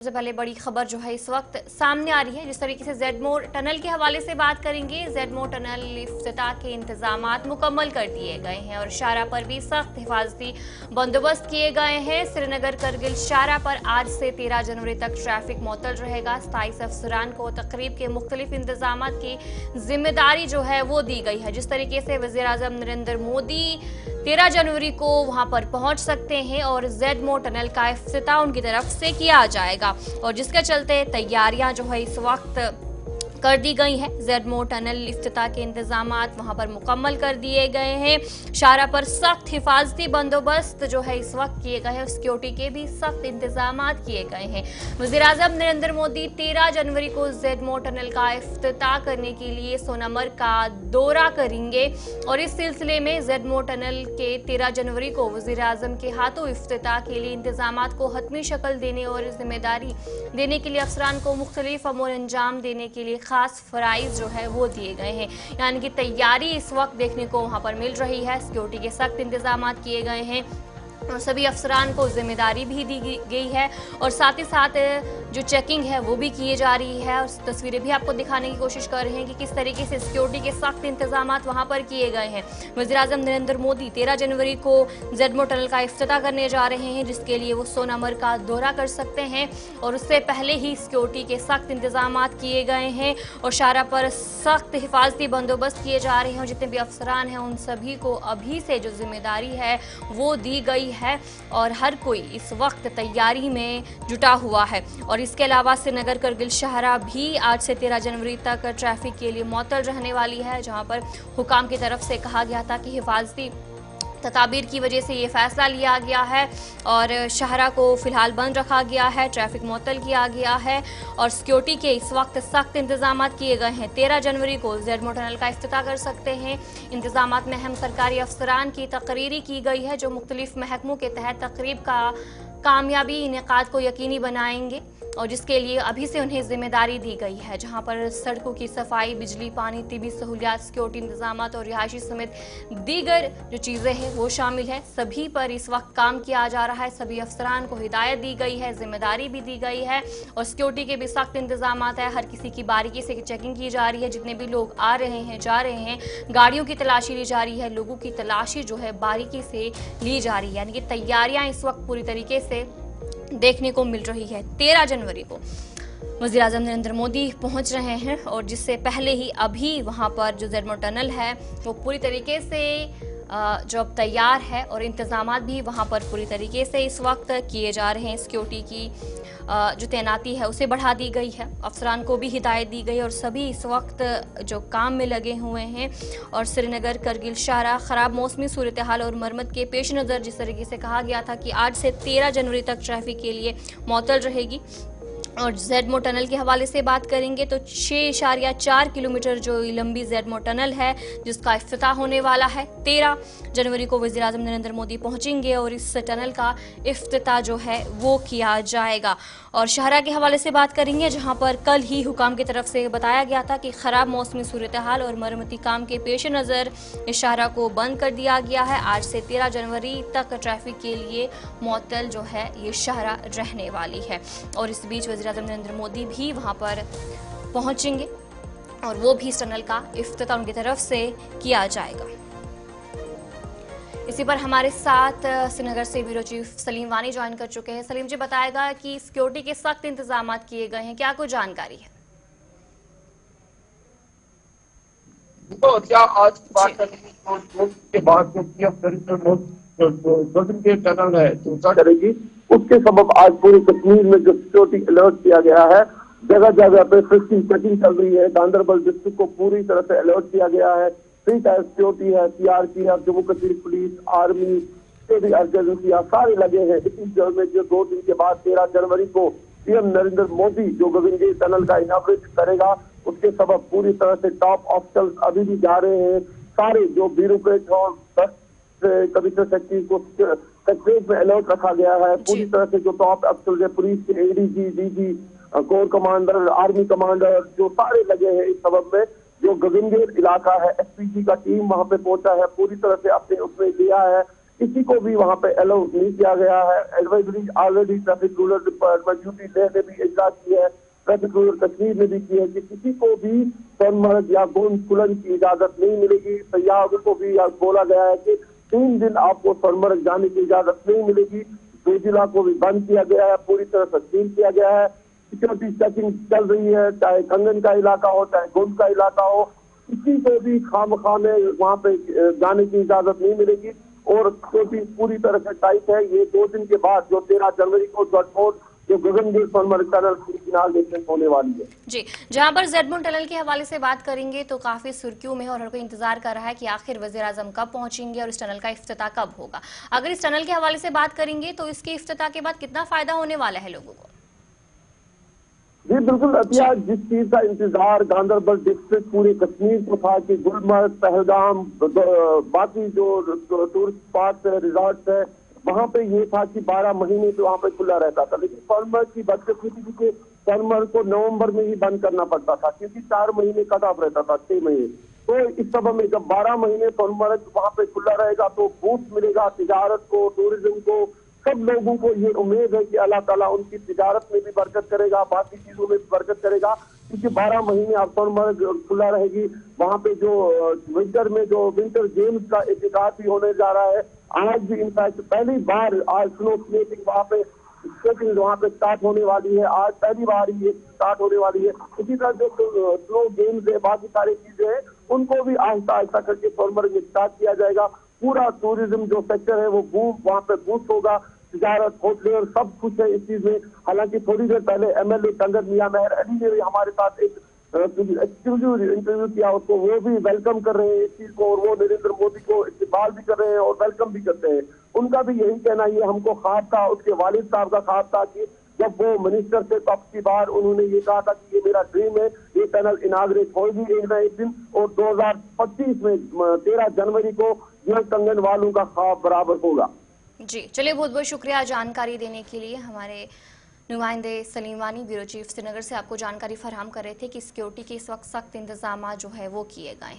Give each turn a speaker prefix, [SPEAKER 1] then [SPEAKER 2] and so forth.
[SPEAKER 1] सबसे पहले बड़ी खबर जो है इस वक्त सामने आ रही है। जिस तरीके से जेडमोर टनल के हवाले से बात करेंगे, जेडमोर टनल इफ्तिताह के इंतजामात मुकम्मल कर दिए गए हैं और शाहरा पर भी सख्त हिफाजती बंदोबस्त किए गए हैं। श्रीनगर करगिल शाहरा पर आज से 13 जनवरी तक ट्रैफिक मुअत्तल रहेगा। 27 अफसरान को तकरीब के मुख्तलिफ इंतजामात की जिम्मेदारी जो है वो दी गई है। जिस तरीके से वज़ीर आज़म नरेंद्र मोदी 13 जनवरी को वहां पर पहुंच सकते हैं और जेडमोर टनल का इफ्तिताह उनकी तरफ से किया जाएगा और जिसके चलते तैयारियां जो है इस वक्त कर दी गई हैं। जेडमोर टनल इफ्तिताह के इंतजामात वहां पर मुकम्मल कर दिए गए हैं। शाहरा पर सख्त हिफाजती बंदोबस्त जो है इस वक्त किए गए हैं। सिक्योरिटी के भी सख्त इंतजामात किए गए हैं। वज़ीर आज़म नरेंद्र मोदी 13 जनवरी को जेडमोर टनल का इफ्तिताह करने के लिए सोनामर्ग का दौरा करेंगे और इस सिलसिले में जेडमोर टनल के 13 जनवरी को वज़ीर आज़म के हाथों इफ्तिताह के लिए इंतजामात को हतमी शक्ल देने और जिम्मेदारी देने के लिए अफसरान को मुख्तलिफ अमूर अंजाम देने के लिए खास फराइज जो है वो दिए गए हैं। यानी कि तैयारी इस वक्त देखने को वहां पर मिल रही है। सिक्योरिटी के सख्त इंतजामात किए गए हैं और सभी अफसरान को जिम्मेदारी भी दी गई है और साथ ही साथ जो चेकिंग है वो भी की जा रही है और तस्वीरें भी आपको दिखाने की कोशिश कर रहे हैं कि किस तरीके से सिक्योरिटी के सख्त इंतजामात वहां पर किए गए हैं। वज़ीर आज़म नरेंद्र मोदी 13 जनवरी को जेडमोर टनल का इफ्तिताह करने जा रहे हैं, जिसके लिए वो सोनामर्ग का दौरा कर सकते हैं और उससे पहले ही सिक्योरिटी के सख्त इंतजामात किए गए हैं और शाहरा पर सख्त हिफाजती बंदोबस्त किए जा रहे हैं और जितने भी अफसरान हैं उन सभी को अभी से जो जिम्मेदारी है वो दी गई है और हर कोई इस वक्त तैयारी में जुटा हुआ है। और इसके अलावा श्रीनगर करगिल शाहरा भी आज से 13 जनवरी तक ट्रैफिक के लिए मुअत्तल रहने वाली है, जहां पर हुकाम की तरफ से कहा गया था कि हिफाजती तदाबीर की वजह से ये फैसला लिया गया है और शाहरा को फिलहाल बंद रखा गया है, ट्रैफिक मुअत्तल किया गया है और सिक्योरिटी के इस वक्त सख्त इंतजामात किए गए हैं। 13 जनवरी को जेडमोर टनल का इफ्तिताह कर सकते हैं। इंतजामात में अहम सरकारी अफसरान की तकरीरी की गई है जो मुख्तलिफ महकमों के तहत तकरीब का कामयाबी इनेकाद को यकीनी बनाएंगे और जिसके लिए अभी से उन्हें जिम्मेदारी दी गई है, जहां पर सड़कों की सफाई, बिजली, पानी, तिबी सहूलियात, सिक्योरिटी इंतजामात और रिहायशी समेत दीगर जो चीज़ें हैं वो शामिल है। सभी पर इस वक्त काम किया जा रहा है। सभी अफसरान को हिदायत दी गई है, जिम्मेदारी भी दी गई है और सिक्योरिटी के भी सख्त इंतजामात है। हर किसी की बारीकी से चेकिंग की जा रही है। जितने भी लोग आ रहे हैं, जा रहे हैं, गाड़ियों की तलाशी ली जा रही है, लोगों की तलाशी जो है बारीकी से ली जा रही है। यानी कि तैयारियां इस वक्त पूरी तरीके से देखने को मिल रही है। 13 जनवरी को वज़ीर आज़म नरेंद्र मोदी पहुंच रहे हैं और जिससे पहले ही अभी वहां पर जो जेडमोर टनल है वो पूरी तरीके से जो अब तैयार है और इंतजामात भी वहां पर पूरी तरीके से इस वक्त किए जा रहे हैं। सिक्योरिटी की जो तैनाती है उसे बढ़ा दी गई है, अफसरान को भी हिदायत दी गई और सभी इस वक्त जो काम में लगे हुए हैं। और श्रीनगर करगिल शाहरा ख़राब मौसमी सूरत हाल और मरम्मत के पेश नज़र जिस तरीके से कहा गया था कि आज से 13 जनवरी तक ट्रैफिक के लिए मुअत्तल रहेगी। और जेडमोर टनल के हवाले से बात करेंगे तो 6.4 किलोमीटर जो लंबी जेडमोर टनल है जिसका इफ्तिताह होने वाला है। 13 जनवरी को वज़ीर आज़म नरेंद्र मोदी पहुंचेंगे और इस टनल का इफ्तिताह जो है वो किया जाएगा। और शाहरा के हवाले से बात करेंगे जहां पर कल ही हुकाम की तरफ से बताया गया था कि ख़राब मौसमी सूरत हाल और मरम्मती काम के पेश नज़र इस शाहरा को बंद कर दिया गया है। आज से 13 जनवरी तक ट्रैफिक के लिए मुअत्तल जो है ये शाहरा रहने वाली है और इस बीच वज़ीर आज़म नरेंद्र मोदी भी वहां पर पहुंचेंगे और वो भी इस टनल का इफ्तिताह उनकी तरफ से किया जाएगा। इसी पर हमारे साथ श्रीनगर से ब्यूरो चीफ सलीम वानी ज्वाइन कर चुके हैं। सलीम जी, बताएगा कि सिक्योरिटी के सख्त इंतजामात किए गए हैं, क्या कुछ जानकारी है?
[SPEAKER 2] तो क्या आज की बात करेंगे के बाद जो टनल है जो करेगी उसके सबब आज पूरी कश्मीर में जो सिक्योरिटी अलर्ट किया गया है, जगह जगह पे फ्रिस्किंग चेकिंग चल रही है। गांधरबल डिस्ट्रिक्ट को पूरी तरह से अलर्ट किया गया है। 3 टायर सिक्योरिटी है, CRPF, Jammu Kashmir police, army के भी एजेंसियां सारे लगे हैं। इसी जगह में जो 2 दिन के बाद 13 जनवरी को पीएम नरेंद्र मोदी जो गगनगिरी टनल का इनॉग्रेट करेगा, उसके सबब पूरी तरह से टॉप ऑफिसर्स अभी भी जा रहे हैं। सारे जो ब्यूरोक्रेट और कमिश्नर सेक्रेटरी को सेक्रेटरीट में अलर्ट रखा गया है। पूरी तरह से जो टॉप अफसर है, पुलिस के ADG, DG, core commander, army commander जो सारे लगे हैं। इस सबब में जो गगनगिरी इलाका है, एसपीजी का टीम वहां पे पहुंचा है, पूरी तरह से अपने उसमें लिया है किसी को भी वहां पे अलाउ नहीं किया गया है। Advisory already traffic ruler department UP ने भी इजलास की है, ट्रैफिक रूलर कश्मीर ने भी की है कि किसी को भी सोनमर्ग या भूस्खलन की इजाजत नहीं मिलेगी। सयाहों को भी बोला गया है कि 3 दिन आपको सोनमर्ग जाने की इजाजत नहीं मिलेगी। जोजिला को भी बंद किया गया है, पूरी तरह से सील किया गया है। सिक्योरिटी चेकिंग चल रही है, चाहे कंगन का इलाका हो चाहे गुंज का इलाका हो, किसी को भी खामखा में वहां पे जाने की इजाजत नहीं मिलेगी। और सिक्योरिटी पूरी तरह से टाइट है। ये 2 दिन के बाद जो 13 जनवरी को जो गगनगिर सोनमर्ग टनल की फिनाल देखने होने वाली है।
[SPEAKER 1] जी, जहां पर जेडमोर टनल के हवाले से बात करेंगे तो काफी सुर्खियों में है और हर कोई इंतजार कर रहा है कि आखिर वजीर आजम कब पहुंचेंगे और इस टनल का इफ्तिताह कब होगा। अगर इस टनल के हवाले से बात करेंगे तो इसके इफ्तिताह के बाद कितना फायदा होने वाला है लोगों को?
[SPEAKER 2] जी बिल्कुल अतिया, जिस चीज का इंतजार गांधरबल डिस्ट्रिक्ट पूरे कश्मीर को था कि गुलमर्ग, पहलगाम, बाकी जो टूरिस्ट स्पॉट है, रिजॉर्ट है, वहां पे ये था कि 12 महीने तो वहां पे खुला रहता था। लेकिन सोनमर्ग की बदकिस्मती थी कि सोनमर्ग को नवंबर में ही बंद करना पड़ता था, क्योंकि 4 महीने कट ऑफ रहता था, 6 महीने। तो इस सब में जब 12 महीने सोनमर्ग वहां पे खुला रहेगा तो बूस्ट मिलेगा तिजारत को, टूरिज्म को। सब लोगों को ये उम्मीद है कि अल्लाह ताला उनकी तिजारत में भी बरकत करेगा, बाकी चीजों में भी बरकत करेगा, क्योंकि 12 महीने अब सोनमर्ग खुला रहेगी। वहां पे जो विंटर में जो विंटर गेम्स का इत्तिकाद भी होने जा रहा है। आज भी इनफैक्ट पहली बार आज स्नो स्केटिंग वहां पे स्टार्ट होने वाली है। आज पहली बार ये स्टार्ट होने वाली है। इसी तरह जो स्नो गेम्स है, बाकी सारी चीजें हैं, उनको भी आहिस्ता आहिस्ता करके सोनमर्ग में स्टार्ट किया जाएगा। पूरा टूरिज्म जो सेक्टर है वो वहां पे बूस्ट होगा। तिजारत, होटल, सब कुछ है इस चीज में। हालांकि थोड़ी देर पहले एमएलए कंगन मियां मेहर अली ने भी हमारे साथ एक एक्सक्लूसिव इंटरव्यू किया, उसको वो भी वेलकम कर रहे हैं इस चीज को, और वो नरेंद्र मोदी को इस्तेमाल भी कर रहे हैं और वेलकम भी करते हैं। उनका भी यही कहना, ये हमको ख्वाब था, उसके वालिद साहब का ख्वाब था कि जब वो मिनिस्टर थे तो अब की बार उन्होंने ये कहा था कि ये मेरा ड्रीम है, ये टनल इनाग्रेट होगी एक ना एक दिन, और 2025 में 13 जनवरी को यह कंगन वालों का ख्वाब बराबर होगा।
[SPEAKER 1] जी चलिए, बहुत बहुत शुक्रिया जानकारी देने के लिए। हमारे नुमाइंदे सलीम वानी ब्यूरो चीफ श्रीनगर से आपको जानकारी फराहम कर रहे थे कि सिक्योरिटी के इस वक्त सख्त इंतजाम जो है वो किए गए हैं।